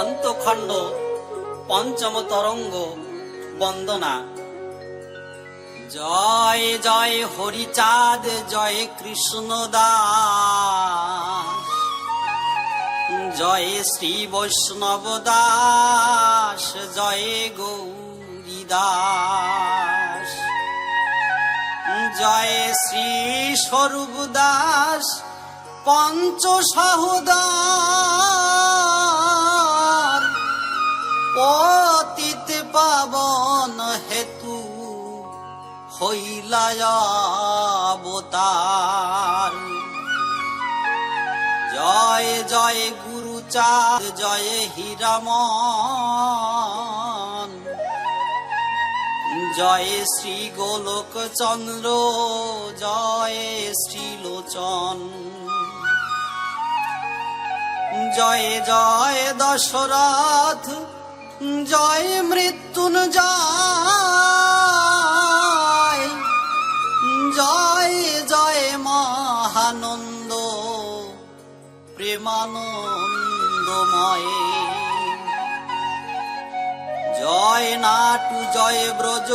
অন্তখণ্ড পঞ্চম তরঙ্গ বন্দনা। জয় জয় হরিচাঁদ, জয় কৃষ্ণদাস, জয় শ্রী বৈষ্ণব দাস, জয় গৌরীদাস, জয় শ্রী স্বরূপ দাস পঞ্চ সহোদর, পতিত পাবন হেতু হইলায় অবতার। জয় জয় গুরুচাঁদ, জয় হীরামন, জয় শ্রী গোলক চন্দ্র, জয় শ্রীলোচন, জয় জয় দশরথ, জয় মৃত্যুঞ্জয়, জয় জয় মহানন্দ প্রেমানন্দময়, জয় নাটু, জয় ব্রজ,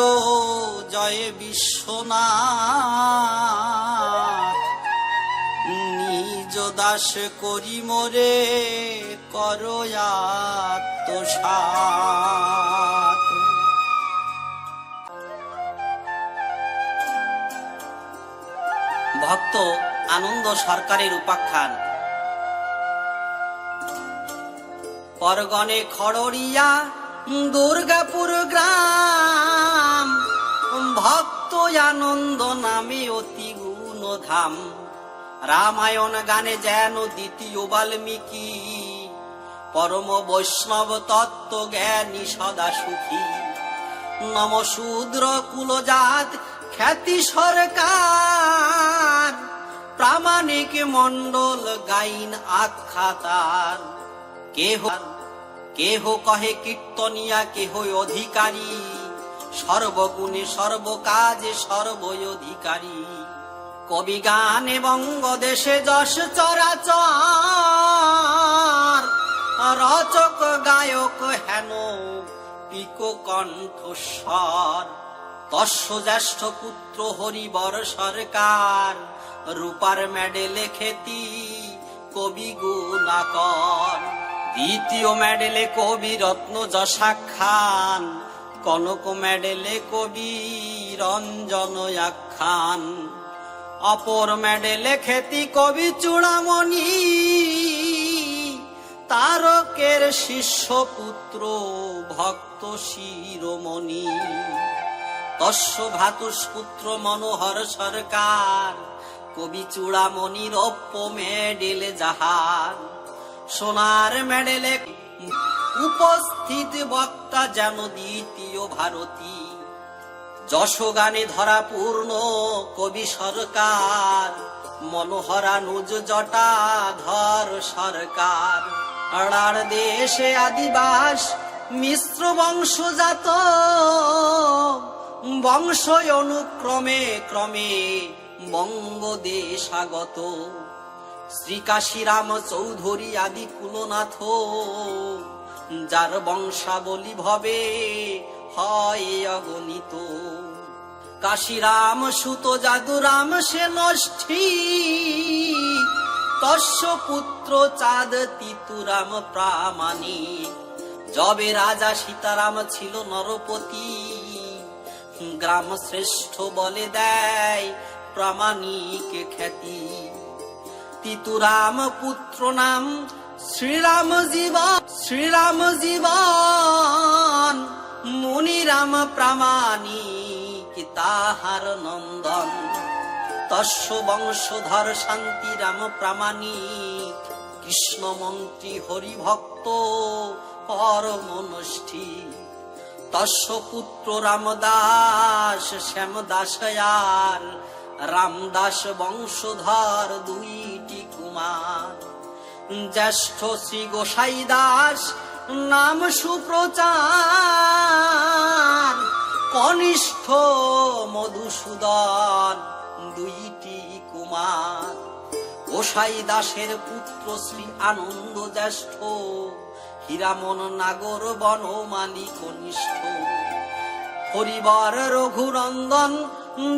জয় বিশ্বনাথ, নিজ দাস করি মোরে করো আত্মসাৎ। ভক্ত আনন্দ সরকারের উপাখ্যান। পরগনে খড়রিয়া দুর্গাপুর গ্রাম, ভক্ত আনন্দ নামে অতি গুণধাম, রামায়ণ গানে যেন দ্বিতীয় বাল্মীকি, পরম বৈষ্ণব তত্ত্ব জ্ঞানী সদা সুখী, নমশূদ্র কুলজাত খ্যাতি সরকার, প্রামাণিক মণ্ডল গাইন আখ্যাতার, কেহ কহে কীর্তনিয়া, কেহ অধিকারী, সর্বগুণে সর্বকাজে সর্বই অধিকারী, কবি গানে বঙ্গদেশে যশ চরাচর, রচক গায়ক হেন পিক কণ্ঠস্বর, তস্য জ্যেষ্ঠ পুত্র হরিবর সরকার, রূপার মেডেলে খ্যাতি কবি গুণাকর, দ্বিতীয় মেডেলে কবি রত্ন যশা খান, কনক মেডেলে কবি রঞ্জন আখ্যান, অপর মেডেলে খ্যাতি কবি চূড়ামণি, তারকের শিষ্য পুত্র ভক্ত শিরোমণি, তস্য ভ্রাতুষ্পুত্র মনোহর সরকার, কবি চূড়ামণি রৌপ্য মেডেলে যাহার, সোনার মেডেলে উপস্থিত বক্তা যেন দ্বিতীয় ভারতী, যশগানে ধরা পূর্ণ কবি সরকার, মনোহরানুজ জটাধর সরকার, আড়ার দেশে আদিবাস মিশ্র বংশজাত, বংশ অনুক্রমে ক্রমে বঙ্গদেশাগত, শ্রীকাশীরাম চৌধুরী আদি কুলনাথ, যার বংশাবলী ভবে হয় অগণিত, কাশীরাম সুত যাদুরাম সে নষ্ঠী, তস্য পুত্র চাঁদ তিতুরাম প্রামাণিক, যবে রাজা সীতারাম ছিল নরপতি, গ্রাম শ্রেষ্ঠ বলে দেয় প্রামাণিক খ্যাতি, তিতুরাম পুত্র নাম শ্রীরাম জীবন, শ্রীরাম জীবন, মুনিরাম প্রামাণিক তাহার নন্দন, তস্য বংশধর শান্তিরাম প্রামাণিক, কৃষ্ণমন্ত্রী হরিভক্ত পরমনষ্ঠী, তস্য পুত্র রামদাস শ্যামদাসয়ার, রামদাস বংশধর দুইটি কুমার, জ্যেষ্ঠ শ্রী গোসাই দাস নাম সুপ্রচার, কনিষ্ঠ মধুসূদন দুইটি কুমার, গোসাই দাসের পুত্র শ্রী আনন্দ জ্যেষ্ঠ, হীরামন নাগর বনমালী কনিষ্ঠ, হরিবর রঘুনন্দন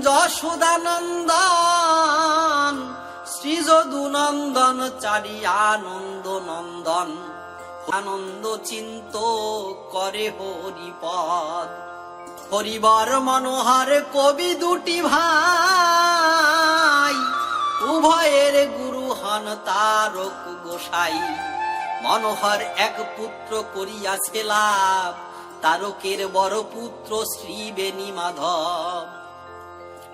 যশোদানন্দন, শ্রী যদুনন্দন চারি আনন্দ নন্দন, আনন্দ চিন্ত করে হরিপদ। হরিবর মনোহর কবি দুটি ভাই, উভয়ের গুরু হন তারক গোসাই। মনোহর এক পুত্র করিয়াছে লাভ, তারকের বড় পুত্র শ্রী বেণী মাধব।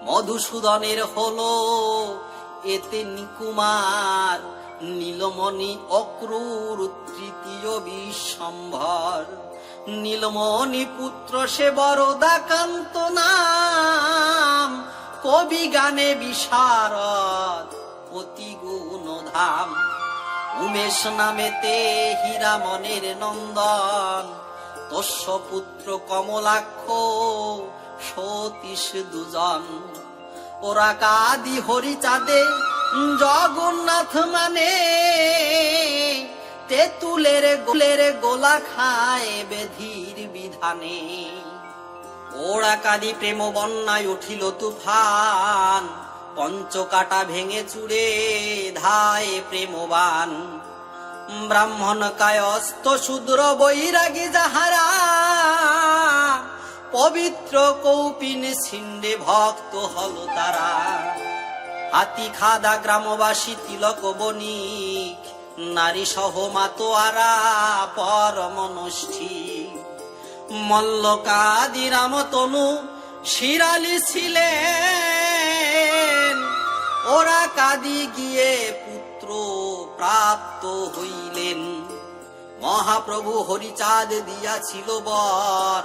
মধুসূদনের হলো এতে নিকুমার, নীলমণি অক্রূর তৃতীয় বিশ্বম্ভর। নীলমণি পুত্র সে বরদাকান্ত নাম, কবি গানে বিশারদ অতি গুণধাম। উমেশ নামেতে হীরামনের নন্দন, তস্য পুত্র কমলাক্ষ সতীশ দুজন। ওরা কাদি হরিচাঁদে জগন্নাথ মানে, তেঁতুলের গোলা খায় বেধির বিধানে। ওরা কাদি প্রেম বন্যায় উঠিল তুফান, পঞ্চকাটা ভেঙে চুড়ে ধায় প্রেমবান। ব্রাহ্মণ কায়স্থ শূদ্র বৈরাগী যাহারা, পবিত্র কৌপিন ছিন্ডে ভক্ত হল তারা। হাতি খাদা গ্রামবাসী তিলক বণিক, নারী সহ মাতোয়ারা পরমনষ্ঠী। মল্লকাদি রামতনু শিরালি ছিলেন, ওরা কাদি গিয়ে পুত্র প্রাপ্ত হইলেন। মহাপ্রভু হরিচাঁদ দিয়াছিল বর,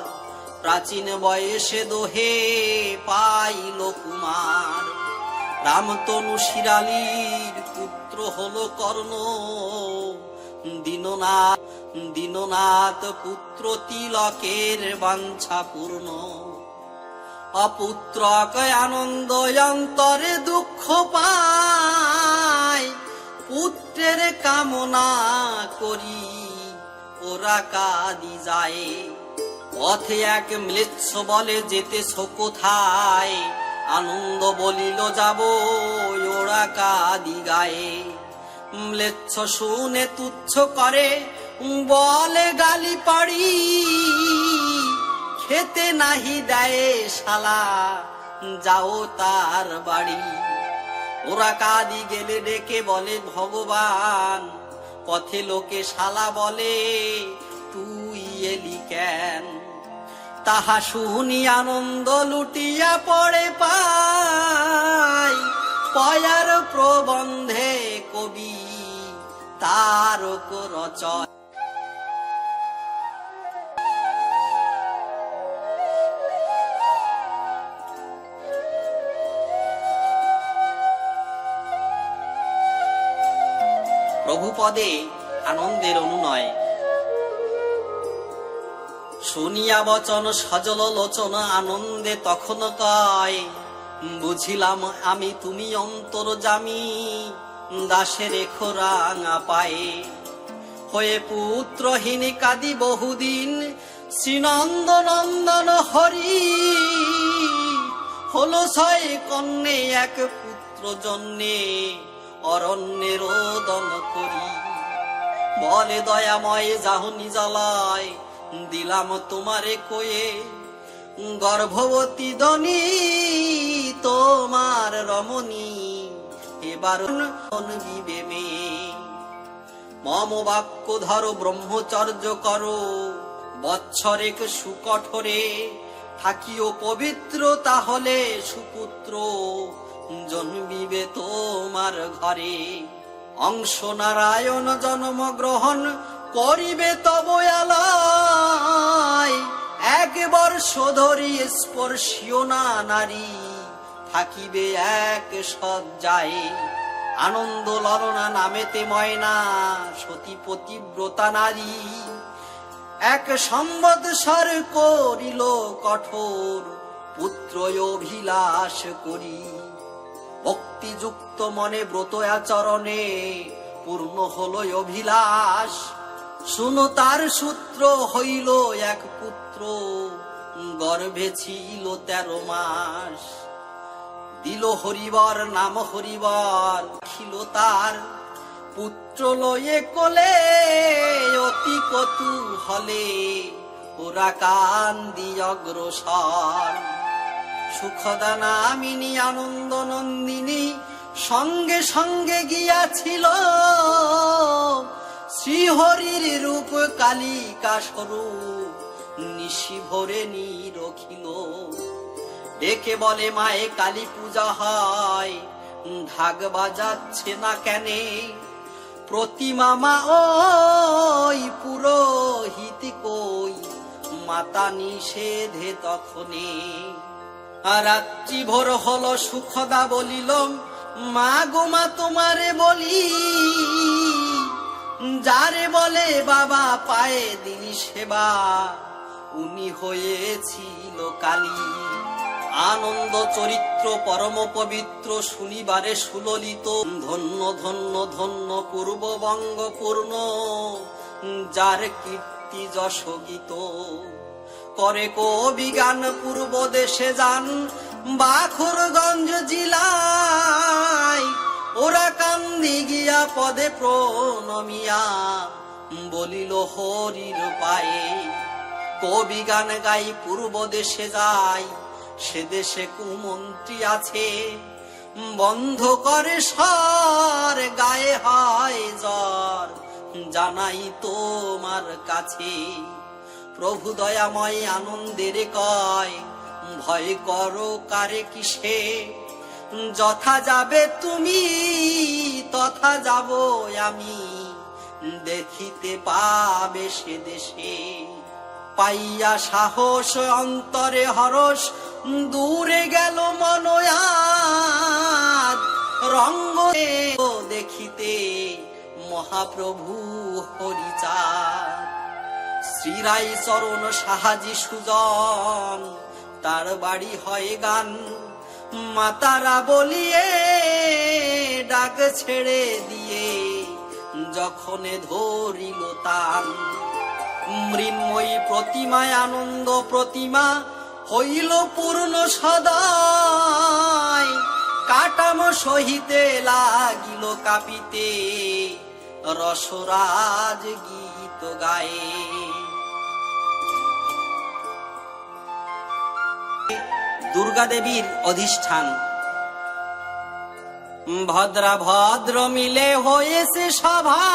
প্রাচীন বয়সে দোহে পাইল কুমার। রামতনু শিরালির পুত্র হলো কর্ণ, দীননাথ পুত্র তিলকের বাঞ্ছা পূর্ণ। অপুত্রক আনন্দ অন্তরে দুঃখ পায়, পুত্রের কামনা করি ওরা কাদি যায়। পথে এক ম্লেচ্ছ বলে যেতেছ কোথায়, আনন্দ বলিল যাব ওরা কাদি গায়ে। ম্লেচ্ছ শুনে তুচ্ছ করে বলে গালি পাড়ি, খেতে নাহি দেয় শালা যাও তার বাড়ি। ওরা কাদি গেলে ডেকে বলে ভগবান, পথে লোকে শালা বলে তুই এলি কেন। তাহা শুনি আনন্দ লুটিয়া পড়ে পায়, পয়ার প্রবন্ধে কবি তারক রচয়। প্রভুপদে আনন্দের অনুনয়, শুনিয়া বচন সজল লোচন আনন্দে তখন কয়, বুঝিলাম আমি তুমি অন্তর্যামী, দাসে রেখো রাঙা পায়ে। হয়ে পুত্রহীন কাদি বহুদিন, শ্রীনন্দ নন্দন হরি। হলো ছয় কন্যে এক পুত্র জন্যে, অরণ্যে রোদন করি। বলে দয়াময় যাহ নিজালয়, দিলাম তোমারে কয়ে। গর্ভবতী দনি তোমার রমণী, এবার অনবিবে মে। মম বাক্য ধরো ব্রহ্মচর্য করো, বৎসরেক সুকঠোরে। থাকিও পবিত্র তাহলে সুপুত্র, জন্মিবে তোমার ঘরে। অংশ নারায়ণ জন্মগ্রহণ করিবে তব আলয়। এক বর্ষ ধরি স্পর্শীয় না নারী, থাকিবে এক শয্যায়। আনন্দ ললনা নামেতে ময়না, সতী পতিব্রতা নারী। এক সম্বৎসর করিল কঠোর, পুত্র অভিলাষ করি। ভক্তিযুক্ত মনে ব্রত আচরণে, পূর্ণ হল অভিলাষ। শুনো তার সূত্র হইল এক পুত্র, গর্ভে ছিল 13 মাস। দিল হরিবর নাম হরিবর, ছিল তার পুত্র লয়ে কোলে, অতি কৌতূহলে ওরা কান্দি অগ্রসর। সুখদা নামিনী আনন্দ নন্দিনী সঙ্গে সঙ্গে গিয়াছিল, শ্রীহরির রূপ কালিকা স্বরূপ নিশি ভরে নিরখিল। ডেকে বলে মায়ে কালী পূজা হয়, ঢাক বাজাচ্ছে না কেনে? প্রতিমা মা ওই পুরোহিত কই, মাতা নিষেধে তখনে। রাত্রি ভোর হলো, সুখদা বলিল মা গো মা তোমারে বলি, যারে বলে বাবা পায়ে দিনি সেবা, উনি হয়েছিল কালী। আনন্দ চরিত্র পরম পবিত্র, শুনিবারে সুললিত। ধন্য ধন্য ধন্য পূর্ববঙ্গ পূর্ণ, যার কীর্তি যশ গীত। করে কবি গান পূর্ব দেশে যান, বাখরগঞ্জ জেলায়। ওরা কান্দি গিয়া পদে প্রণমিয়া, বলিল হরির পায়ে। কবি গান গাই পূর্ব দেশে যাই, সে দেশে কুমন্ত্রী আছে। বন্ধ করে স্বর, গায়ে হয় জ্বর, জানাই তোমার কাছে। প্রভু দয়াময় আনন্দের কয়, ভয় করো কারে কিসে? যথা যাবে তুমি তথা যাব আমি, দেখিতে পাবে সে দেশে। পাইয়া সাহস অন্তরে হরস, দূরে গেল মনোয়াদ। রঙ্গ দেখিতে মহাপ্রভু হরিচাঁদ। শ্রীরাই চরণ সাহাজি সুজন, তার বাড়ি হয় গান। মাতারা বলিয়ে ডাক ছেড়ে দিয়ে, যখন ধরিল তান। মৃন্ময়ী প্রতিমায় আনন্দ প্রতিমা, হইল পূর্ণ সদয়। কাটাম সহিতে লাগিল কাঁপিতে, রসরাজ গীত গায়ে। দুর্গা দেবীর অধিষ্ঠান। ভদ্রা ভদ্র মিলে হয়েছে সভা,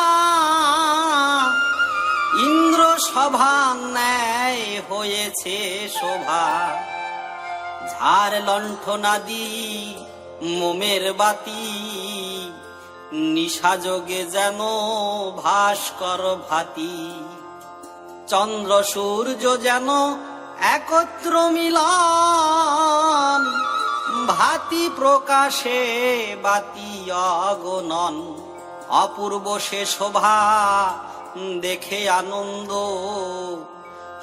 ইন্দ্র সভা ন্যায় হয়েছে শোভা। ঝাড় লণ্ঠনাদি মোমের বাতি, নিশাযোগে যেন ভাস্কর ভাতি। চন্দ্র সূর্য যেন একত্র মিলন, ভাতি প্রকাশে বাতি অগণন। অপূর্ব সে শোভা দেখে আনন্দ,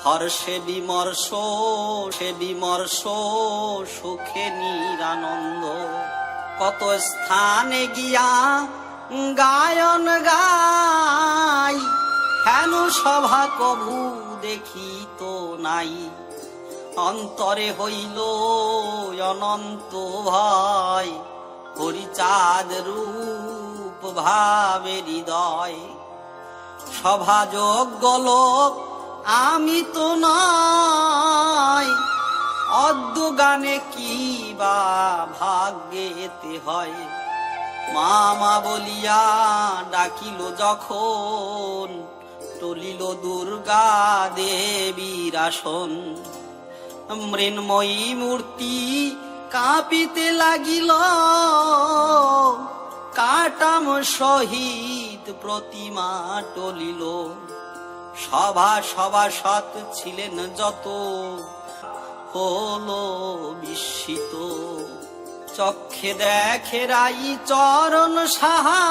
হর্ষে বিমর্ষ সে বিমর্ষ, সুখে নিরানন্দ। কত স্থানে গিয়া গায়ন গাই, হেন সভা কভু দেখি তো নাই। অন্তরে হইল অনন্ত ভয়, হরিচাঁদ রূপ ভাবে হৃদয়। সভা যোগ্য লোক আমি তো নয়, অদ্য গানে কি বা ভাগ্যেতে হয়। মামা বলিয়া ডাকিল যখন, টলিল দুর্গা দেবীর আসন। মৃন্ময়ী মূর্তি কাঁপিতে লাগিল, কাটাম সহিত প্রতিমা টলিল। সভাসদ ছিলেন যত, হলো বিস্মিত। চক্ষে দেখে রাই চরণ সাহা,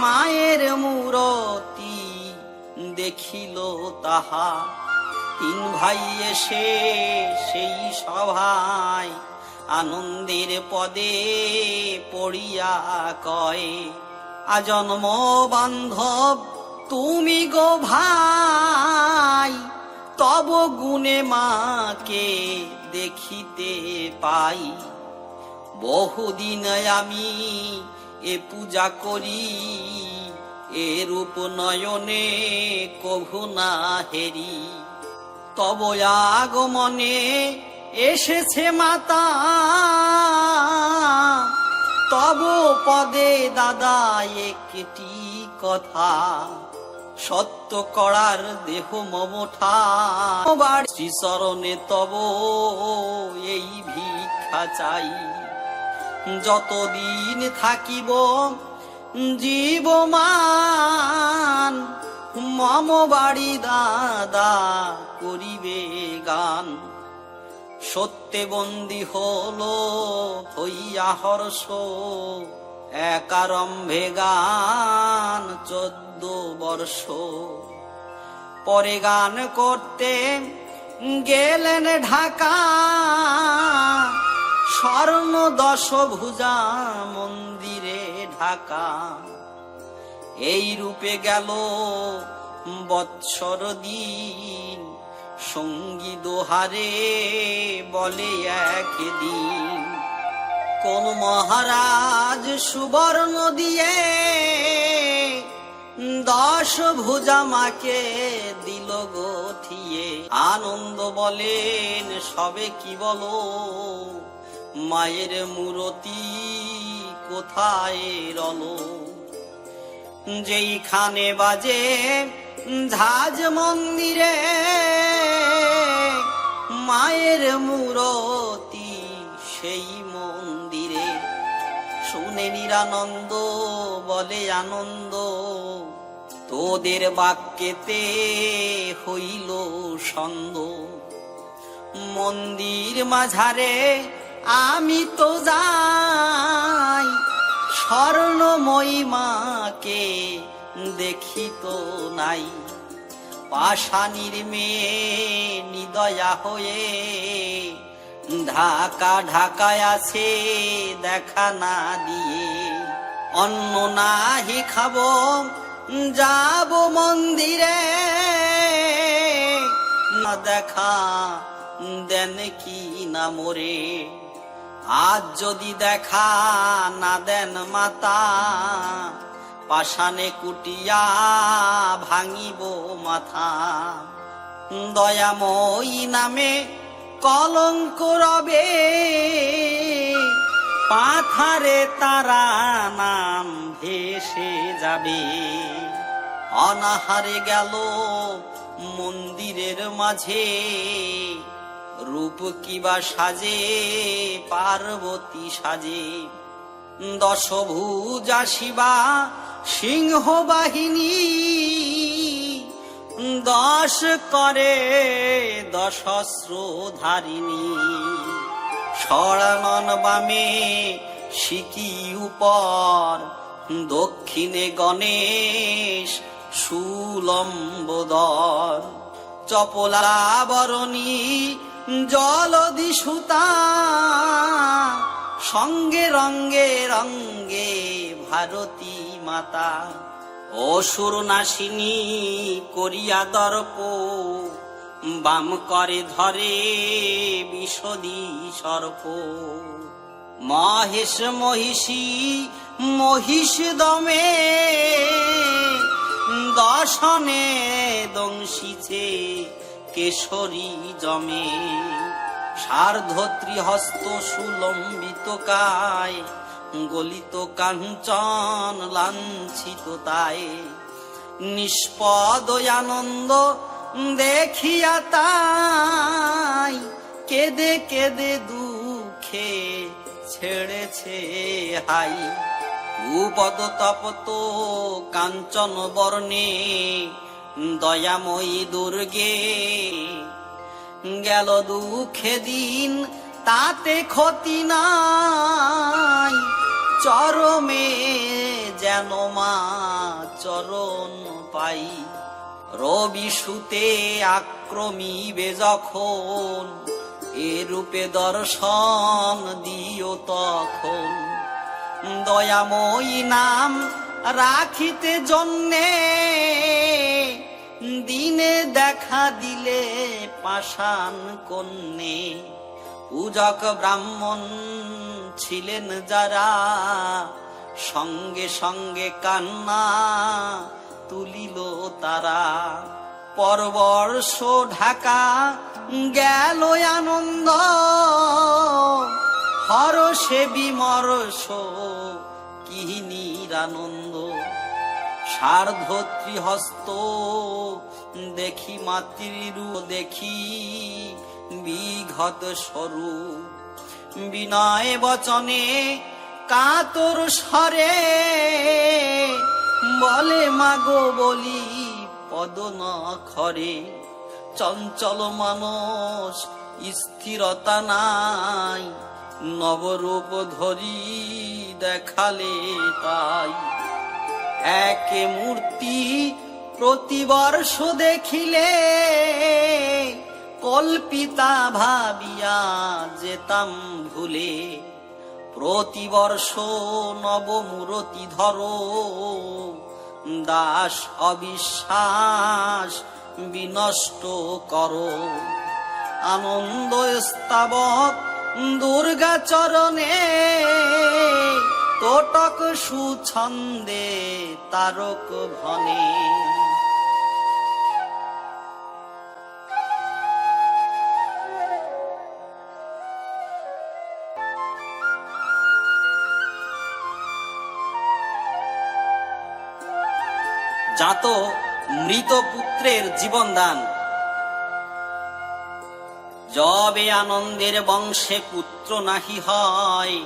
মায়ের মূরতি দেখিল তাহা। 3 ভাই এসে সেই সভায়, আনন্দের পদে পড়িয়া কয়, আজন্ম বান্ধব তুমি গো ভাই, তব গুণে মাকে দেখিতে পাই। বহুদিন আমি এ পূজা করি, এ রূপ নয়নে কভু না হেরি। তব আগমনে এসেছে মাতা, তব পদে দাদা একটি কথা, সত্য করার দেহ মমঠা। শ্রীচরণে তব এই ভিক্ষা চাই। যতদিন থাকিব জীবমান, মম বাড়ি দাদা করিবে গান। সত্যে বন্দী হলো হইয়া হর্ষ, একারম্ভে গান 14 বর্ষ। পরে গান করতে গেলেন ঢাকা, স্বর্ণ 10 ভুজা মন্দিরে ঢাকা। এই রূপে গেল বৎসর দিন, সঙ্গী দোহারে বলে একদিন। কোন মহারাজ সুবর্ণ দিয়ে 10 ভুজা মাকে দিল গঠিয়ে। আনন্দ বলেন সবে কি বলো, মায়ের মূরতি কোথায় রলো। যেইখানে বাজে ঝাঁজ মন্দিরে, মায়ের মূরতি সেই মন্দিরে। শুনে নিরানন্দ বলে আনন্দ, তোদের বাক্যেতে হইল সন্দ। মন্দির মাঝারে আমি তো যাই, স্বর্ণময়ী মাকে দেখি তো নাই। পাষাণীর মেয়ে নিদয়া হয়ে, ঢাকা ঢাকায় আছে দেখা না দিয়ে। অন্ন নাহি খাবো যাব মন্দিরে, না দেখা দেন কি না মোরে। আজ যদি দেখা না দেন মাতা, পাষাণে কুটিয়া ভাঙিব মাথা। দয়াময়ী নামে কলঙ্ক রবে, পাথারে তারা নাম ভেসে যাবে। অনাহারে গেল মন্দিরের মাঝে, রূপ কিবা সাজে পার্বতী সাজে। 10 ভুজা শিবা সিংহ বাহিনী, 10 করে 10 অস্ত্র ধারিণী। ষড়ানন বামে সিকি উপর, দক্ষিণে গণেশ সুলম্বোদর। চপলাবরণী জলদি সুতা, সঙ্গে রঙ্গে রঙ্গে ভারতী মাতা। অসুর নাশিনী করিয়া দর্প, বাম করে ধরে বিষদী সর্প। মহেশ মহিষী মহিষ দমে, দশনে দংশিছে কেশরী জমে। সার্ধত্রী হস্ত সুলম্বিত কায়, গলিত কাঞ্চন লাঞ্ছিত তাই। নিষ্পদ আনন্দ দেখিয়া তাই, কেঁদে কেঁদে দুঃখে ছেড়েছে হাই। উপদ তপত কাঞ্চন বর্ণে, দয়াময়ী দুর্গে গেল দুঃখে দিন, তাতে ক্ষতি নাই। চরমে যেন মা চরণ পাই। রবি সুতে আক্রমিবে যখন, এ রূপে দর্শন দিও তখন। দয়াময়ী নাম রাখিতে জন্যে দিনে দেখা দিলে পাষাণ কন্যে। পূজক ব্রাহ্মণ ছিলেন যারা সঙ্গে সঙ্গে কান্না তুলিল তারা। পরবর্ষ ঢাকা গেল আনন্দ, হরষে বিমর্ষ কিহিনীর আনন্দ। সার্ধত্রী হস্ত দেখি মাতৃরূপ দেখি বিঘত স্বরূপ। বিনয় বচনে কাতর স্বরে বলে মাগো বলি পদ নখরে। চঞ্চল মানস স্থিরতা নাই, নবরূপ ধরি দেখালে তাই। একে মূর্তি প্রতিবর্ষ দেখিলে কল্পিতা ভাবিয়া যেতাম ভুলে। প্রতিবর্ষ নবমূরতি ধরো, দাস অবিশ্বাস বিনষ্ট করো। আনন্দ স্তাবক দুর্গা চরণে, তোটক সুছন্দে তারক ভনে। জাত মৃত পুত্রের জীবনদান। যবে আনন্দের বংশে পুত্র নাহি হয়,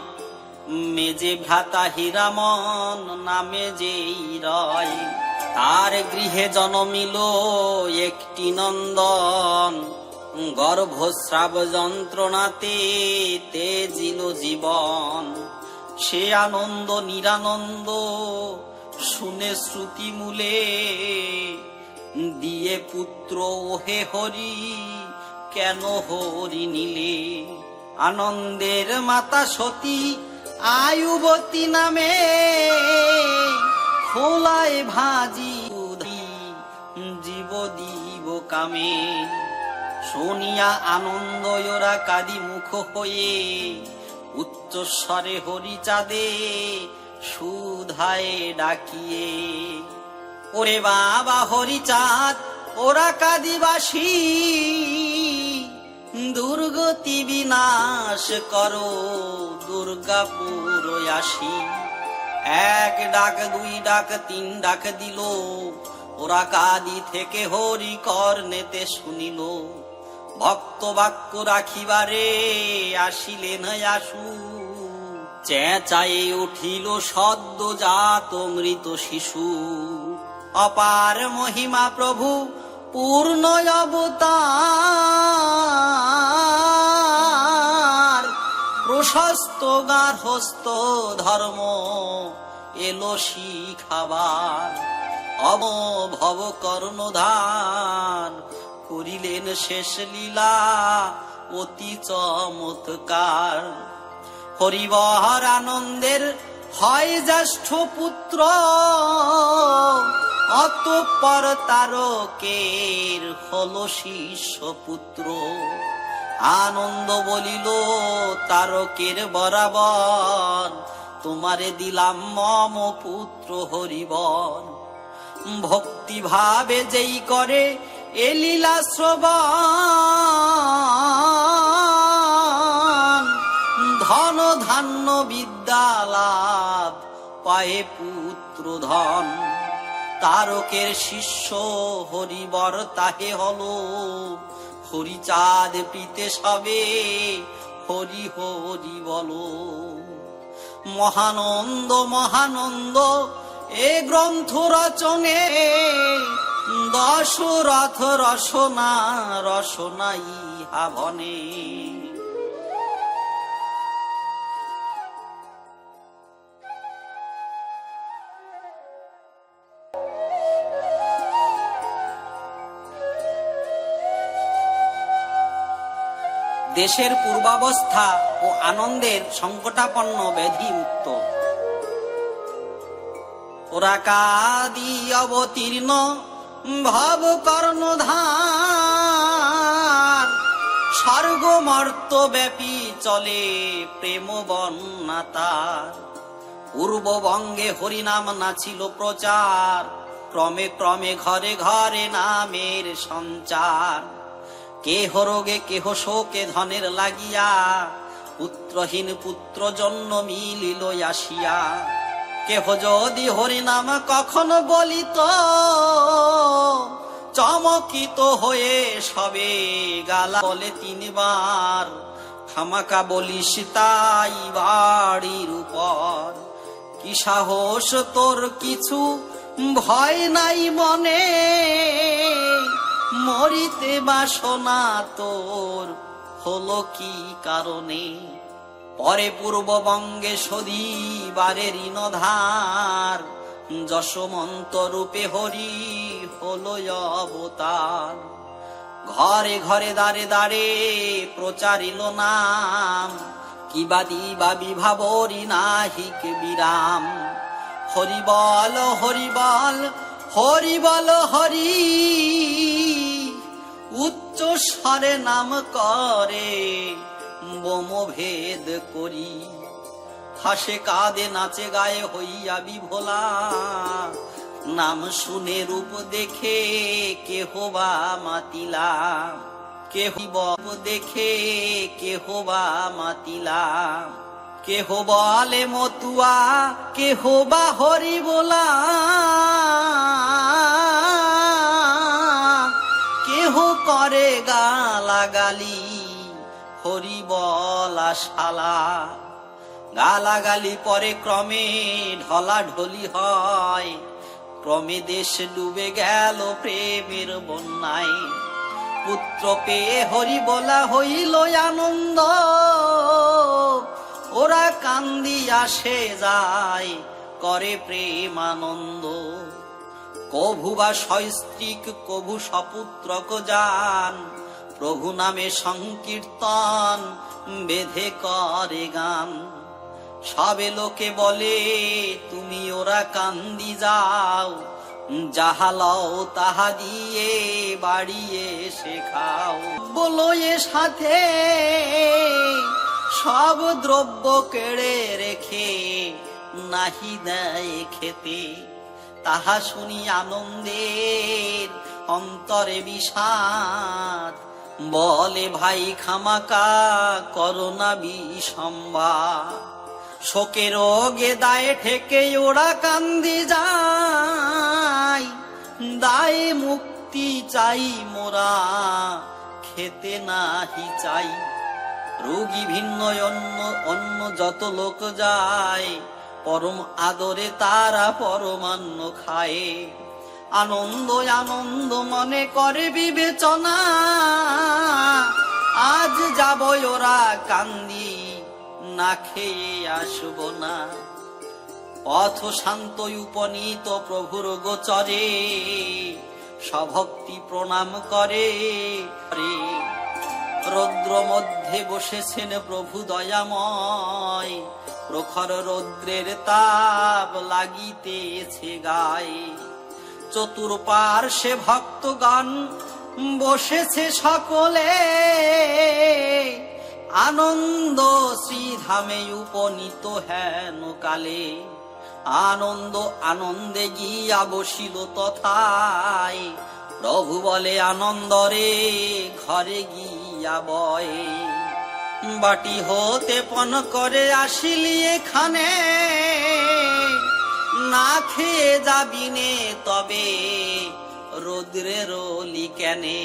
মেজে ভ্রাতা হীরামন নামে যেই রয়। তার গৃহে জন্মিল একটি নন্দন, গর্ভস্রাব যন্ত্রণাতে তেজিল জীবন। সে আনন্দ নিরানন্দ শুনে শ্রুতি মূলে, দিয়ে পুত্র ওহে হরি কেন হরি নিলে। আনন্দের মাতা সতী আয়ুবতী নামে, খোলায় ভাজি জীব দিব কামে। শুনিয়া আনন্দ ওরা কাদি মুখ হয়ে, উচ্চস্বরে হরিচাঁদে সুধায় ডাকিয়ে। ওরে বাবা হরিচাঁদ ওরা কাদিবাসী, দুর্গতি বিনাশ করো দুর্গাপুর আসি। এক ডাক দুই ডাক তিন ডাক দিল, ওরা কাদি থেকে হরি কর্ণেতে শুনিল। ভক্ত বাক্য রাখিবারে আসিলেন আসু, চেঁচায়ে উঠিল সদ্যজাত মৃত শিশু। অপার মহিমা প্রভু পূর্ণ অবতার, প্রশস্ত গার্হস্থ ধর্ম এলো শিখাবার। অবভব কর্ণধার করিলেন শেষ লীলা অতি চমৎকার। হরিবর আনন্দের হয় জ্যেষ্ঠ পুত্র, অতঃপর তারকের হলো শিষ্য পুত্র। আনন্দ বলিল তারকের বরাবর, তোমারে দিলাম মম পুত্র হরিবর। ভক্তি ভাবে যেই করে এ লীলা শ্রবণ, ধন ধান্য বিদ্যা লাভ পায়ে পুত্র ধন। তারকের শিষ্য হরিবর তাহে হলো, হরিচাঁদ পিতে সবে হরি হরি বলো। মহানন্দ মহানন্দ এ গ্রন্থ রচনে, দশরথ রসনা রসনা ইহা ভনে। দেশের পূর্বাবস্থা ও আনন্দের সংকটাপন্ন ব্যাধি মুক্ত। ওরা কাদি অবতীর্ণ ভব কর্ণধার, স্বর্গ মর্ত ব্যাপী চলে প্রেম বন্যা তার। পূর্ববঙ্গে হরিনাম নাছিল প্রচার, ক্রমে ক্রমে ঘরে ঘরে নামের সঞ্চার। কেহ রোগে কেহ শোকে ধনের লাগিয়া, পুত্রহীন পুত্র জন্ম মিলিল আসিয়া। কেহ যদি হরিনাম কখনো বলিত, চমকিত হয়ে সবে গালা বলে তিনবার, খামাকা বলিস তাই বাড়ির উপর। কি সাহস তোর কিছু ভয় নাই মনে, মরিতে বাসনা তোর হলো কি কারণে। পরে পূর্ববঙ্গে সদিবারে ঋণধার, যশমন্ত রূপে হরি হলো অবতার। ঘরে ঘরে দাঁড়ে দাঁড়ে প্রচারিল নাম, কিবা দিবা বিভাবরি নাহিক বিরাম। হরি বল হরি বল হরি বল হরি, উচ্চ স্বরে নাম করে বোমভেদ করি। হাসে কাঁদে নাচে গায়ে হইয়া বিভোলা, নাম শুনে রূপ দেখে কেহ বা মাতিলা। কেহ দেখে কেহ বা মাতিলা। কেহ বলে মতুয়া কেহ বা হরি বলা, কেহ করে গালাগালি হরি বলা শালা। গালাগালি পরে ক্রমে ঢলা ঢলি হয়, ক্রমে দেশ ডুবে গেল প্রেমের বন্যায়। পুত্র পেয়ে হরি বলা হইল আনন্দ, ওরা কান্দিয়া সে যায় করে প্রেমানন্দ। কভু বা সস্ত্রীক কভু সপুত্রক যান, প্রভু নামে সংকীর্তন বেঁধে করে গান। সবে লোকে বলে তুমি ওরা কান্দি যাও, যাহা লও তাহা দিয়ে বাড়িয়ে শেখাও। বলো এ সাথে সব দ্রব্য কেড়ে রেখে নাহি দেয় খেতে। তাহা শুনি আনন্দের অন্তরে বিষাদ, বলে ভাই খামাকা করোনা বিষম্বাদ। শোকে রোগে দায়ে ঠেকে ওরা কান্দি যায়, দায়ে মুক্তি চাই মোরা খেতে নাহি চাই। রোগী ভিন্ন অন্য অন্য যত লোক যায়, পরম আদরে তারা পরমান্ন খায়। আনন্দ আনন্দ মনে করে বিবেচনা, আজ যাব ওরা কান্দি না খেয়ে আসব না। পথ শান্ত উপনীত প্রভুর গোচরে, সভক্তি প্রণাম করে। রৌদ্র মধ্যে বসেছেন প্রভু দয়াময়, প্রখর রৌদ্রের তাপ লাগিতেছে গায়ে। চতুর্পার্শ্বে ভক্তগণ বসেছে সকলে, আনন্দ শ্রীধামে উপনীত হেন কালে। আনন্দ আনন্দে গিয়া বসিল তথায়, প্রভু বলে আনন্দরে ঘরে গিয়া বয়ে। বাটি হতে পণ করে আসিলি এখানে, না খেয়ে যাবি নে তবে রৌদ্রের লিকেনে।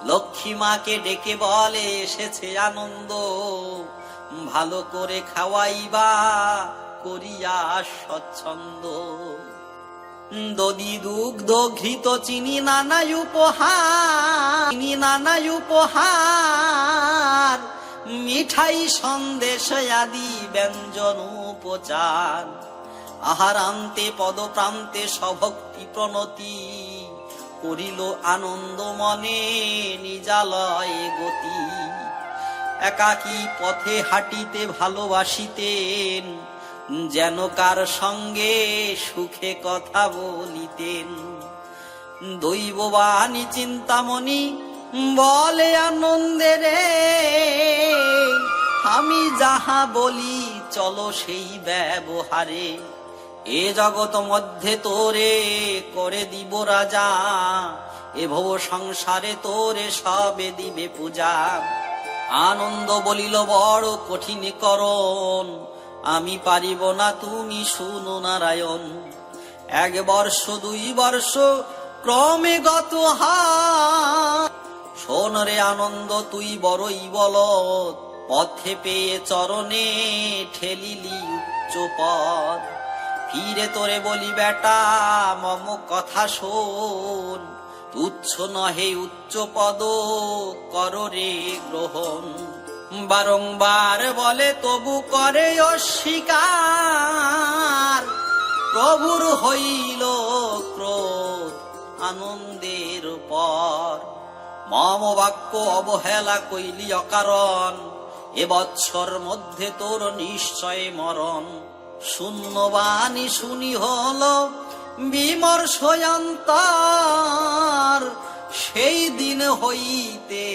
লক্ষ্মী মাকে ডেকে বলে এসেছে আনন্দ, ভালো করে খাওয়াইবা করিয়া স্বচ্ছন্দ। দধি দুগ্ধ ঘৃত চিনি নানা উপহার, চিনি নানা উপহার, মিঠাই সন্দেশ আদি ব্যঞ্জন উপচার। আহারান্তে পদপ্রান্তে সভক্তি প্রণতি, করিল আনন্দ মনে নিজালয় গতি। একাকী পথে হাঁটিতে ভালোবাসিতেন, যেন কার সঙ্গে সুখে কথা বলিতেন। দৈববাণী চিন্তামণি বলে আনন্দে রে, আমি যাহা বলি চলো সেই ব্যবহারে। এ জগৎ মধ্যে তোরে করে দিব রাজা, এ ভব সংসারে তোরে সবে দিবে পূজা। আনন্দ বলিল বড় কঠিন করণ, আমি পারিব না তুমি শুনো নারায়ণ। 1 বর্ষ 2 বর্ষ ক্রমে গত হয়, শোন রে আনন্দ তুই বড়ই বলদ, পথে পেয়ে চরণে ঠেলিলি উচ্চ পদ। ফিরে তোরে বলি বেটা মম কথা শোন, তুচ্ছ নহে উচ্চ পদ কর রে গ্রহণ। বারংবার বলে তবু করে অস্বীকার, প্রভুর হইল ক্রোধ আনন্দের পর। মম বাক্য অবহেলা কইলি অকারণ, এ বৎসর মধ্যে তোর নিশ্চয় মরণ। শূন্যবাণী শুনি হল বিমর্ষ অন্তর, সেই দিন হইতে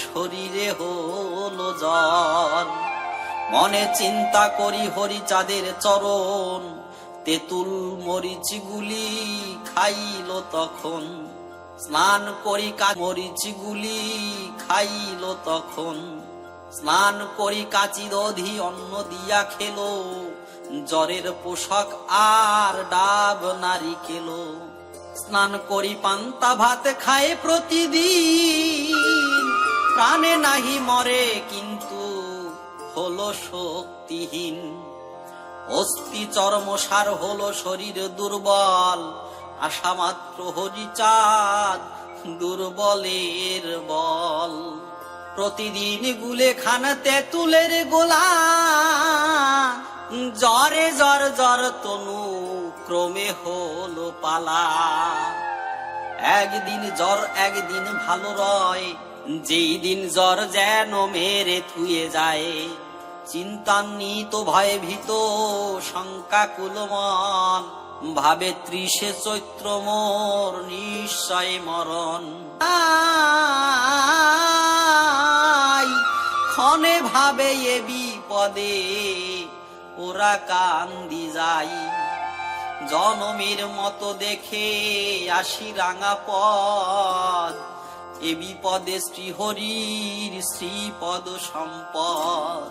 শরীরে হলো জ্বর। মনে চিন্তা করি হরিচাঁদের চরণ, তেঁতুল মরিচগুলি খাইল তখন। স্নান করি মরিচগুলি খাইল তখন। স্নান করি কাচি দধি অন্ন দিয়া খেলো, জ্বরের পোশাক আর ডাব নারিকেল। স্নান করি পান্তা ভাত খায় প্রতিদিন, প্রাণে নাহি মরে কিন্তু হলো শক্তিহীন। অস্থি চর্মসার হলো শরীর দুর্বল, আশা মাত্র হরিচাঁদ দুর্বলের বল। প্রতিদিন গুলে খান তেঁতুলের গোলা, জ্বরে জ্বর জ্বর তনু ক্রমে হলো পালা। একদিন জ্বর একদিন ভালো রয়, যেই দিন জ্বর যেন মেরে থুয়ে যায়। চিন্তান্বিত ভয়ে ভীত শঙ্কাকুল মন, ভাবে 30 চৈত্র মোর নিশ্চয় মরণ। ক্ষণে ভাবে এ বিপদে ওরা কান্দি যাই, জনমের মতো দেখে আসি রাঙা পদ। এ বিপদে শ্রীহরির শ্রীপদ সম্পদ,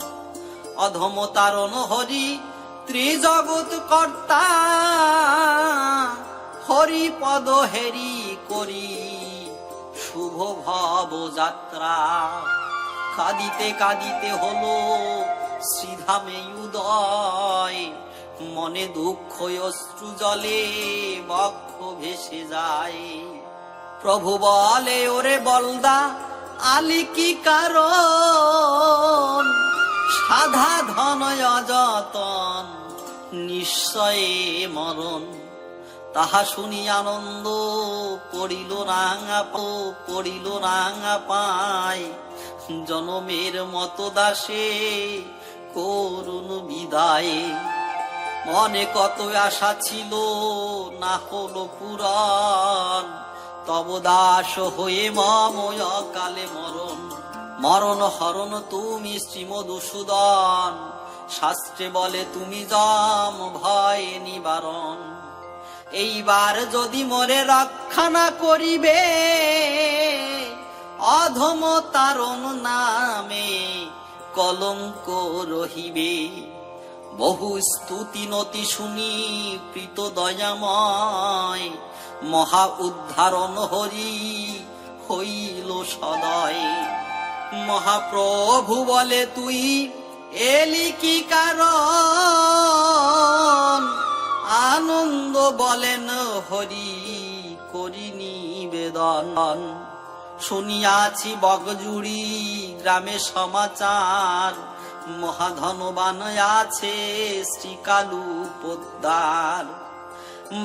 অধম তারণ হরি ত্রিজগৎ কর্তা। হরিপদ হেরি করি শুভ ভব যাত্রা, কাঁদিতে কাঁদিতে হলো শ্রীধামে উদয়। মনে দুঃখ অশ্রু জলে বক্ষ ভেসে যায়। প্রভু বলে ওরে বলদা আলি কি কারণ, সাধা ধন অযতন নিশ্চয় মরণ। তাহা শুনি আনন্দ পড়িল রাঙা পায়, জনমের মতো দাসে করুণ বিদায়। মনে কত আশা ছিল না হলো পুরাণ, তব দাস হয়ে মম অকালে মরণ। মরণ হরণ তুমি শ্রীমধুসূদন, শাস্ত্রে বলে তুমি যম ভয় নিবারণ। এইবার যদি মোরে রক্ষা না করিবে, অধম তারণ নামে কলঙ্ক রহিবে। বহু স্তুতি নতি শুনি প্রীত দয়াময়, মহা উদ্ধারণ হরি হইল সদয়। মহাপ্রভু বলে তুই এলি কি কারণ, আনন্দ বলেন হরি করি নিবেদন। শুনিয়াছি বগজুড়ি গ্রামে সমাচার, মহাধনবান আছে শ্রীকালু পোদ্দার।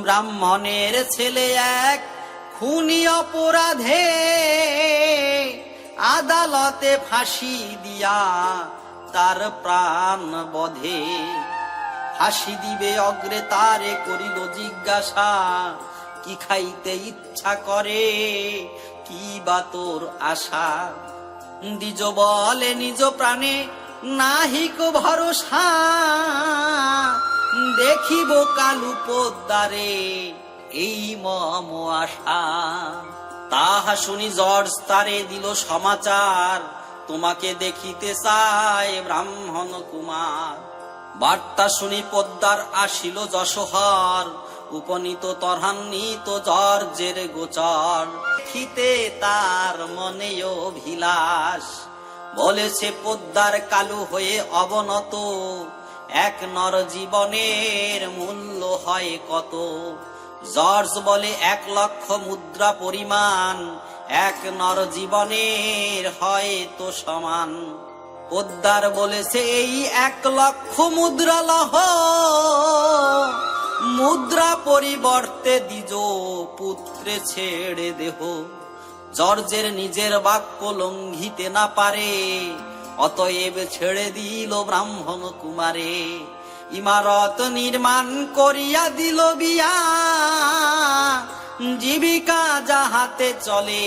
ব্রাহ্মণের ছেলে এক খুনি অপরাধে, আদালতে ফাঁসি দিয়া তার প্রাণ বধে। হাসি দিবে অগ্রে তারে করিল জিজ্ঞাসা, কি খাইতে ইচ্ছা করে, কি বা তোর আশা? দ্বিজ বলে নিজ প্রাণে নাহিক ভরসা, দেখিব কালু পদ্মারে এই মম আশা। তাহা শুনি জর্জ তারে দিল সমাচার, তোমাকে দেখিতে চায় ব্রাহ্মণ কুমার। বার্তা শুনি পদ্মার আসিল যশোহর, উপনীত তরহান্বিত জর্জের গোচর। দেখিতে তার মনে অভিলাষ, বলেছে পদ্মার কালু হয়ে অবনত, এক নর জীবনের মূল্য হয় কত? জর্জ বলে 1 লক্ষ মুদ্রা পরিমাণ, এক নর জীবনের হয় তো সমান। পদ্মার বলেছে এই 1 লক্ষ মুদ্রা লহ, মুদ্রা পরিবর্তে দ্বিজ পুত্রে ছেড়ে দেহ। জর্জের নিজের বাক্য লঙ্ঘিতে না পারে, অতএব ছেড়ে দিল ব্রাহ্মণ কুমারে। ইমারত নির্মাণ করিয়া দিল বিয়া, জীবিকা যাহাতে চলে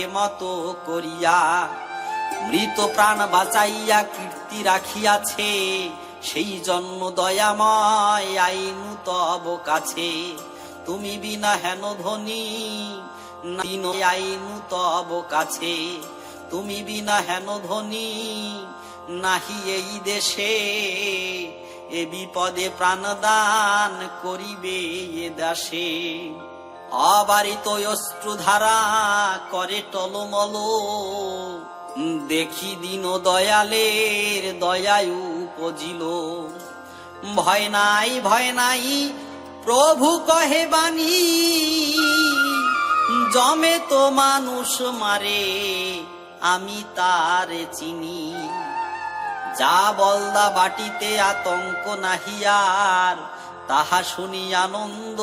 এমতো করিয়া। মৃত প্রাণ বাঁচাইয়া কীর্তি রাখিয়াছে, সেই জন্য দয়াময় আইনু তব কাছে। তুমি বিনা হেন ধনী আইনু তব কাছে, তুমি বিনা হেন ধনী নাহি এই দেশে। এ বিপদে প্রাণদান করিবে এ দাসে। অবারিত অশ্রুধারা করে টলমল, দেখি দীন দয়ালের দয়ায় উপজিল। ভয় নাই ভয় নাই প্রভু কহে বাণী, জমে তো মানুষ মারে আমি তারে চিনি। যা বলদা বাটিতে আতঙ্ক নাহিয়ার, তাহা শুনি আনন্দ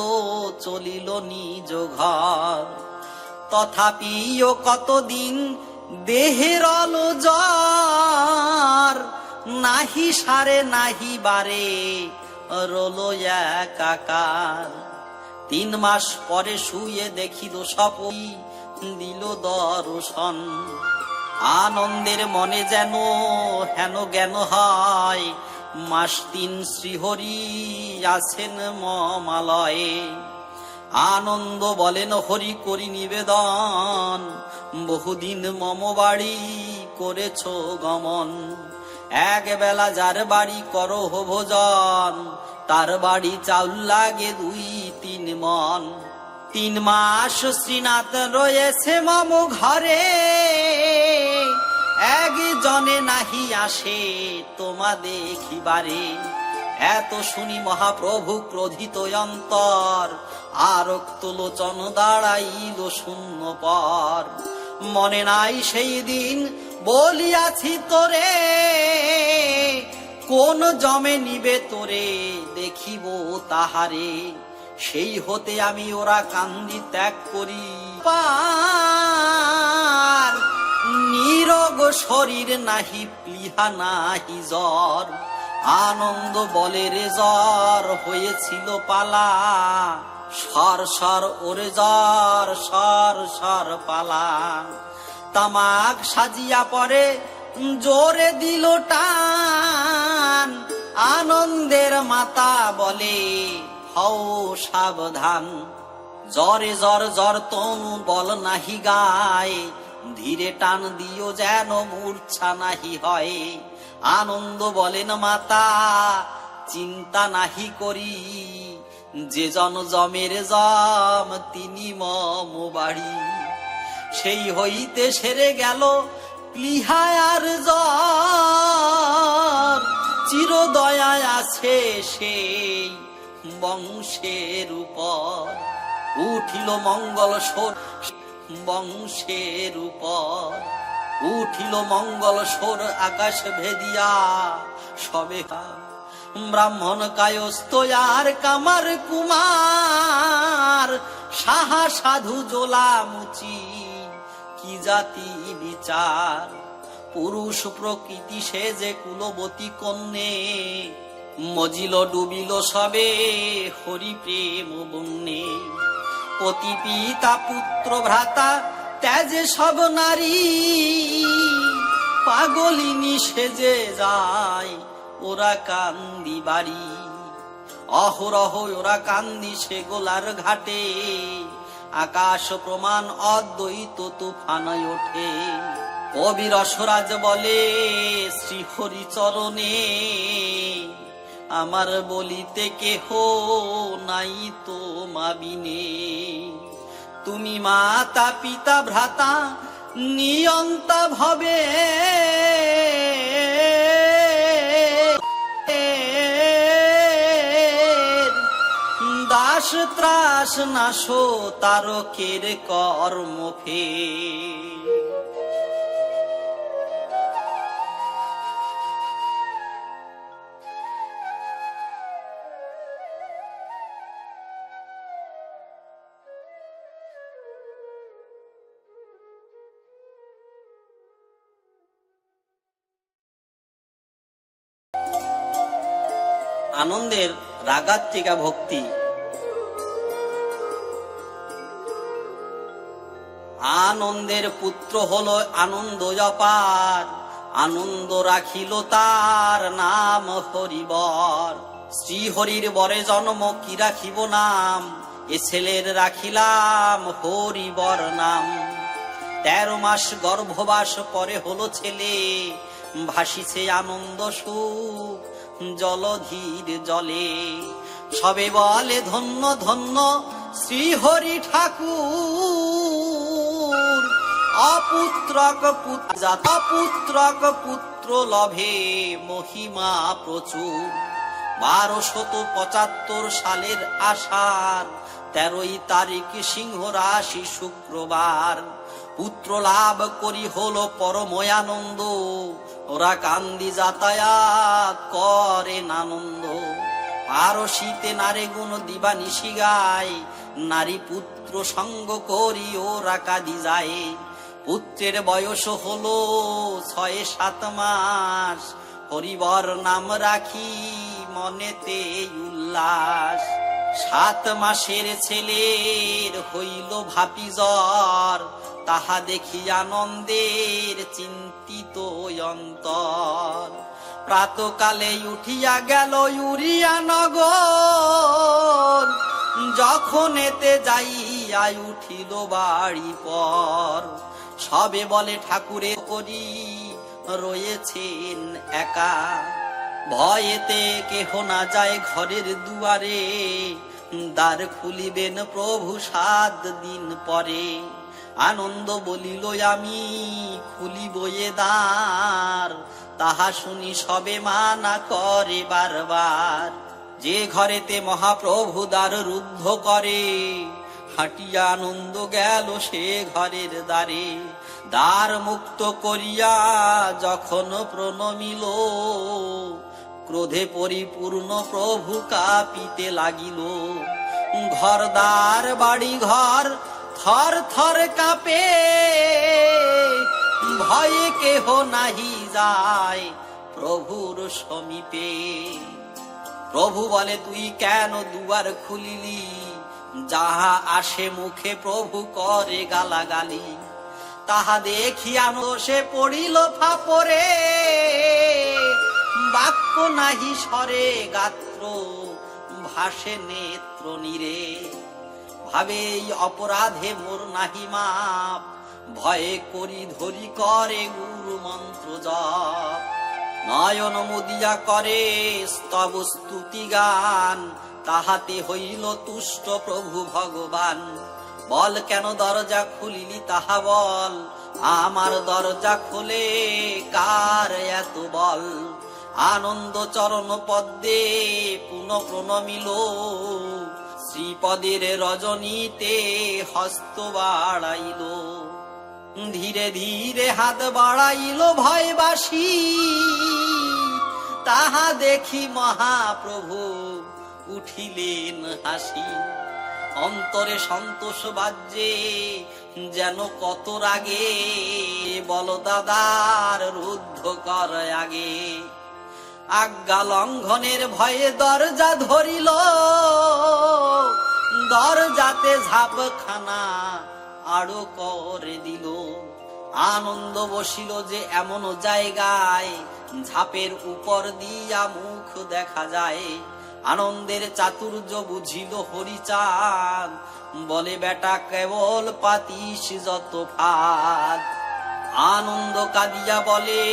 চলিল নিজ ঘর। তথাপিও কতদিন দেহের জ্বর, নাহি সারে নাহি বারে রলো একাকার। 3 মাস পরে শুয়ে দেখিল স্বপন, দিল দর্শন। আনন্দের মনে যেন হেন জ্ঞান হয়, মাস 3 শ্রীহরি আছেন মমালয়ে। আনন্দ বলেন হরি করি নিবেদন, বহুদিন মম বাড়ি করেছ গমন। এক বেলা যার বাড়ি করহ ভোজন, তার বাড়ি চাউল লাগে 2-3 মন। 3 মাস শ্রীনাথ রয়েছে মম ঘরে, একজনে নাহি আসে তোমা দেখিবারে। এত শুনি মহাপ্রভু ক্রোধিত অন্তর, আরক্ত লোচন দাঁড়াইল শূন্য পর। মনে নাই সেই দিন বলিয়াছি তোরে, কোন জমে নিবে তোরে দেখিব তাহারে। সেই হতে আমি ওরা কান্দি ত্যাগ করি পার। নিরোগ শরীর নাহি প্লিহা নাহি জ্বর, আনন্দ বলে রে জ্বর হয়েছিল পালা। সর সর ওরে জ্বর সর সর পালা। তামাক সাজিয়া পরে জোরে দিল টান, আনন্দের মাতা বলে হও সাবধান। জ্বরে জ্বর জ্বর তনু বল নাহি গায়, ধীরে টান দিও যেন মূর্ছা নাহি হয়। আনন্দ বলেন মাতা চিন্তা নাহি করি, যে জন জমের জম তিনি মম বাড়ি। সেই হইতে সেরে গেল প্লিহায়ার জ্বর, চির দয়ায় আছে সেই বংশের উপর। উঠিল মঙ্গল সোর বংশের উপর, উঠিল মঙ্গল সোর আকাশ ভেদিয়া। সবে ব্রাহ্মণ কায়স্থ আর কামার কুমার, সাহা সাধু জোলা মুচি কি জাতি বিচার। পুরুষ প্রকৃতি সে যে কুলবতী কন্যে, মজিল ডুবিল সবে হরি প্রেম বন্যে। পতি পিতা পুত্র ভ্রাতা ত্যাজে সব নারী, পাগলিনী সেজে যায় ওরা কান্দি বাড়ি। অহরহ ওরা কান্দি সে গোলার ঘাটে, আকাশ প্রমাণ অদ্বৈত তুফান ওঠে। কবি রসরাজ বলে শ্রীহরি চরণে, আমার বলিতে কেহ নাই তো মাবিনে। তুমি মাতা পিতা ভ্রাতা নিয়ন্তা ভবে, দাস ত্রাস নাশো তারকের কর্ম ফের। আনন্দের রাগাত্মিকা ভক্তি। আনন্দের পুত্র হলো আনন্দ অপার, আনন্দ রাখিল তার নাম হরিবর। শ্রীহরির বরে জন্ম কি রাখিব নাম, এ ছেলের রাখিলাম হরিবর নাম। 13 মাস গর্ভবাস পরে হলো ছেলে, ভাসিছে আনন্দ সুখ জলধীর জলে। সবে বলে ধন্য ধন্য শ্রীহরি ঠাকুর, অপুত্রক পুত্র লভে মহিমা প্রচুর। 1275 সালের আষাঢ় 13 তারিখ সিংহ রাশি শুক্রবার, পুত্র লাভ করি হলো পরময় আনন্দ। ওরা কান্দি যাতায়াত করেন আনন্দ। পারসীতে নারে গুণ দিবানিশি গায়, নারী পুত্র সঙ্গ করি ওরা কাঁদি যায়। পুত্রের বয়স হলো 6-7 মাস, হরিবর নাম রাখি মনেতে উল্লাস। 7 মাসের ছেলের হইল ভাপি জ্বর, তাহা দেখি আনন্দের চিন্তিত অন্তর। প্রাতকালে উঠিয়া গেল ইউরিয়া নগর, যখন এতে যাইয়া উঠিল বাড়ি পর। সবে বলে ঠাকুরে করি রয়েছেন একা, ভয়েতে কেহ না যায় ঘরের দুয়ারে। দ্বার খুলিবেন প্রভু 7 দিন পরে। আনন্দ বলিল আমি খুলিব এ দ্বার, তাহা শুনি সবে মানা করে বারবার। যে ঘরেতে মহাপ্রভু দ্বার রুদ্ধ করে, হাঁটিয়া আনন্দ গেল সে ঘরের দ্বারে। দ্বার মুক্ত করিয়া যখন প্রণমিল, ক্রোধে পরিপূর্ণ প্রভু কাঁপিতে লাগিল। ঘরদার বাড়ি ঘর থর থর কাঁপে, ভয়ে কেহ নাহি যায় প্রভুর সমীপে। প্রভু বলে তুই কেন দুয়ার খুলিলি, যাহা আসে মুখে প্রভু করে গালাগালি। তাহা দেখিয়ানো সে পড়িল ফাপরে, বাক্য নাহি স্বরে গাত্র ভাসে নেত্র নীরে। ভাবে অপরাধে মোর নাহি মাপ, ভয়ে করি ধরি করে গুরু মন্ত্র জপ। নয়ন মুদিয়া করে স্তব স্তুতি গান, তাহাতে হইল তুষ্ট প্রভু ভগবান। বল কেন দরজা খুলিলি তাহা বল, আমার দরজা খোলে কার এত বল। আনন্দ চরণ পদ্মে পুনঃ প্রণমিল, শ্রীপদের রজনীতে হস্ত বাড়াইল। ধীরে ধীরে হাত বাড়াইল ভয়বাসী, তাহা দেখি মহাপ্রভু উঠিলেন হাসি। অন্তরে সন্তোষ বাজ্যে যেন কত রাগে, বল দাদার রুদ্ধ কর আগে। আজ্ঞা লঙ্ঘনের ভয়ে দরজা ধরিল, দরজাতে ঝাপখানা আড়ো করে দিল। আনন্দ বসিল যে এমন জায়গায় ঝাপের উপর দিয়া মুখ দেখা যায়। আনন্দের চাতুর্য বুঝিল হরিচাঁদ, বলে বেটা কেবল পাতিস যত ফাঁদ। আনন্দ কাঁদিয়া বলে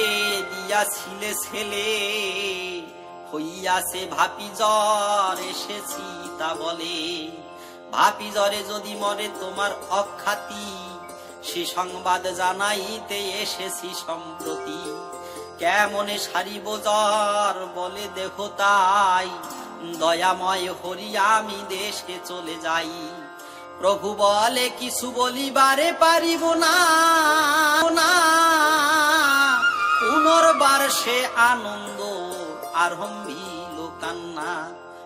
দিয়াছিলে ছেলে, হইয়াছে ভাপি জ্বর এসেছি তা বলে। ভাপি জ্বরে যদি মরে তোমার অখ্যাতি, সে সংবাদ জানাইতে এসেছি সম্প্রতি। কেমনে সারিব জ্বর বলে দেহ তাই, দয়াময় হরি আমি দেশে চলে যাই। প্রভু বলে কিছু বলিবারে পারিব না, পুনর্বার সে আনন্দ আরম্ভিল কান্না।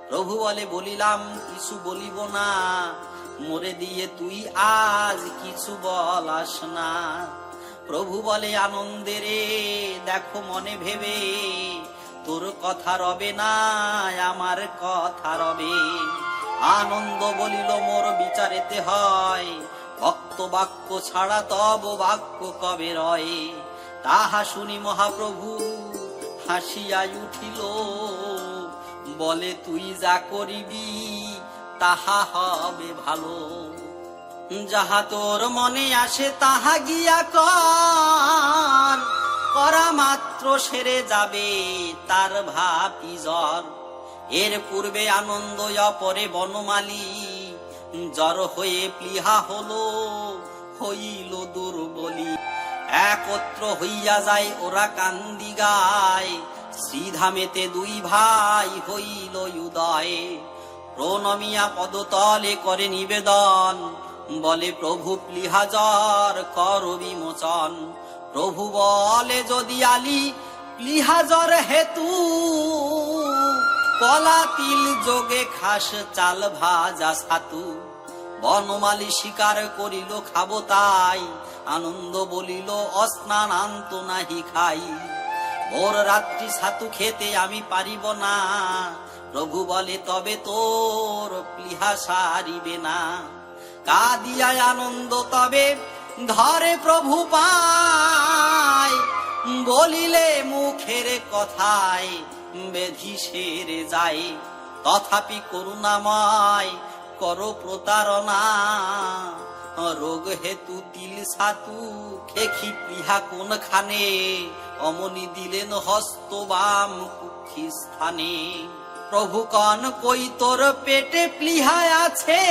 প্রভু বলে বলিলাম কিছু বলিব না, মরে দিয়ে তুই আজ কিছু বলাস না। প্রভু বলে আনন্দেরে দেখো মনে ভেবে, তোর কথা রবে না আমার কথা রবে। আনন্দ বলিল মোর বিচারেতে হয়, ভক্ত বাক্য ছাড়া তব বাক্য কবে রয়। তাহা শুনি মহাপ্রভু হাসিয়া উঠিল, বলে তুই যা করিবি তাহা হবে ভালো। যাহা তোর মনে আসে তাহা গিয়া কর, করা মাত্র সেরে যাবে তার ভাপি জ্বর। এর পূর্বে আনন্দ অপরে বনমালী, জ্বর হয়ে প্লিহা হলো হইল দুর্বলী। একত্র হইয়া যায় ওরা কান্দি গায়, শ্রীধামেতে দুই ভাই হইল উদয়। প্রণমিয়া পদতলে করে নিবেদন, বলে প্রভু প্লিহা জ্বর কর বিমোচন। প্রভু বলে যদি আলি প্লিহা জ্বর হেতু, কলা তিল যোগে খাস চাল ভাজা ছাতু। বনমালী স্বীকার করিল খাবো তাই, আনন্দ বলিল অস্নান আন্ত নাহি খাই। ভোর রাত্রি ছাতু খেতে আমি পারিব না, প্রভু বলে তবে তোর প্লিহা সারিবে না। কাঁদিয়ায় আনন্দ তবে ধরে প্রভু পায়, বলিলে মুখের কথায় বেধি সেরে যায়। তথাপি করুণাময় করো প্রতারণা, রোগ হেতু তিল ছাতু খেখি প্লিহা কোনখানে, অমনি দিলেন হস্ত বাম কুক্ষি স্থানে। প্রভু কন কই তোর পেটে প্লিহা আছে,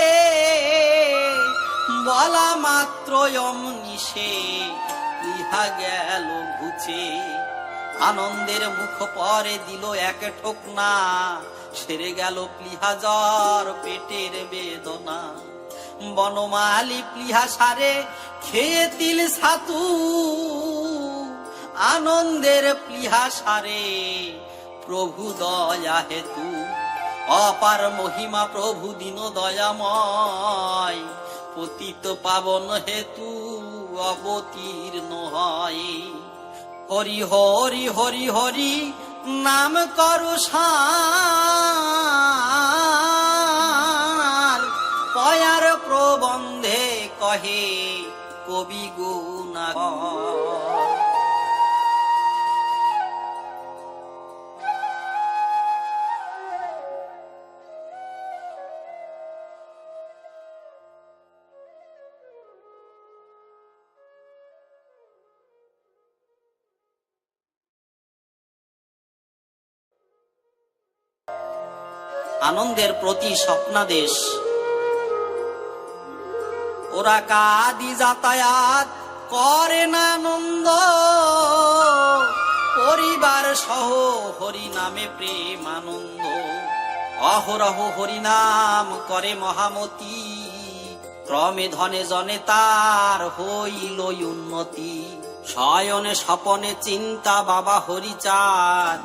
বলা মাত্র অমনি সে প্লিহা গেল ঘুচে। আনন্দের মুখ পরে দিল এক ঠোকনা, সেরে গেল প্লিহা জ্বর পেটের বেদনা। বনমালী প্লিহা সারে খেয়ে তিল ছাতু, আনন্দের প্লিহা সারে প্রভু দয়া হেতু। অপার মহিমা প্রভু দিন দয়াময়, পতিত পাবন হেতু অবতীর্ণ হয়। হরি হরি হরি হরি নাম করো সার, পয়ার প্রবন্ধে কহে কবি গুণাকর। আনন্দের প্রতি স্বপ্নাদেশ। ওরা কাদি যাতায়াত করে না আনন্দ, পরিবার সহ হরি নামে প্রেম আনন্দ। অহরহ হরি নাম করে মহামতি, ক্রমে ধনে জনে তার হইল উন্নতি। শয়নে স্বপনে চিন্তা বাবা হরিচাঁদ,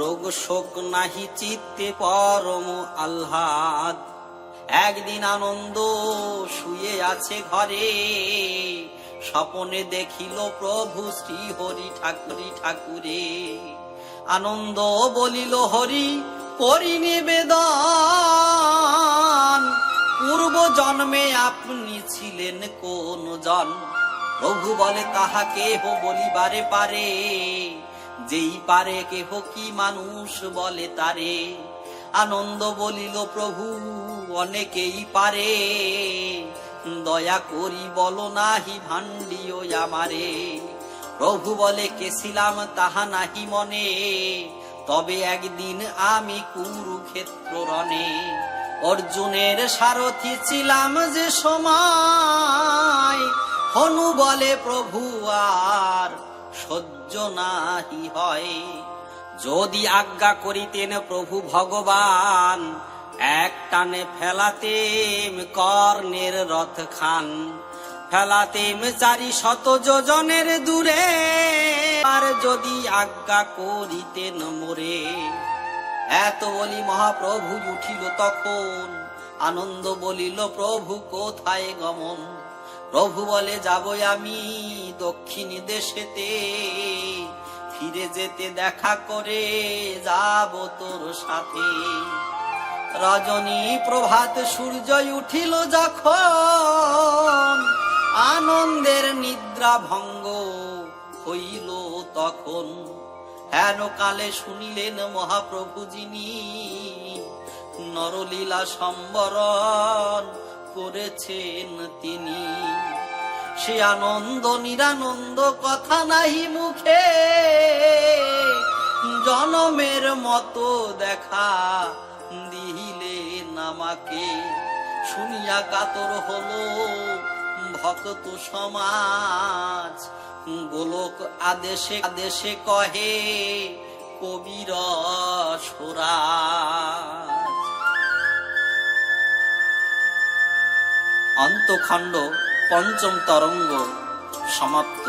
রোগ শোক নাহি চিত্তে পরম আহ্লাদ। একদিন আনন্দ শুয়ে আছে ঘরে, স্বপনে দেখিল প্রভু শ্রী হরি ঠাকুরে। আনন্দ বলিল হরি করি নিবেদন, পূর্ব জন্মে আপনি ছিলেন কোন জন? প্রভু বলে তাহা কেহ বলিবারে পারে, যেই পারে কেহ কি মানুষ বলে তারে। আনন্দ বলিল প্রভু অনেকেই পারে, দয়া করি বলো নাহি ভান্ডিও আমারে। প্রভু বলে কেছিলাম তাহা নাহি মনে, তবে একদিন আমি কুরুক্ষেত্র রণে অর্জুনের সারথি ছিলাম যে সময়। হনু বলে প্রভু আর সহ্য নাহি হয়, যদি আজ্ঞা করিতেন প্রভু ভগবান, এক টানে ফেলাতেম কর্ণের রথ খান, ফেলাতেম 400 যোজনের দূরে, আর যদি আজ্ঞা করিতেন মোরে। এত বলি মহাপ্রভু উঠিল তখন, আনন্দ বলিল প্রভু কোথায় গমন? প্রভু বলে যাব আমি দক্ষিণ দেশেতে, ফিরে যেতে দেখা করে যাব তোর সাথে। রজনী প্রভাত সূর্য উঠিল যখন, আনন্দের নিদ্রা ভঙ্গ হইল তখন। হেন কালে শুনিলেন মহাপ্রভু যিনি, নরলীলা সম্বরণ করেছেন তিনি। সে আনন্দ নিরানন্দ কথা নাহি মুখে, জনমের মতো দেখা দিলেন আমাকে। শুনিয়া কাতর হলো ভক্ত সমাজ, গোলক আদেশে আদেশে কহে কবির সুরাজ। অন্তখণ্ড পঞ্চম তরঙ্গ সমাপ্ত।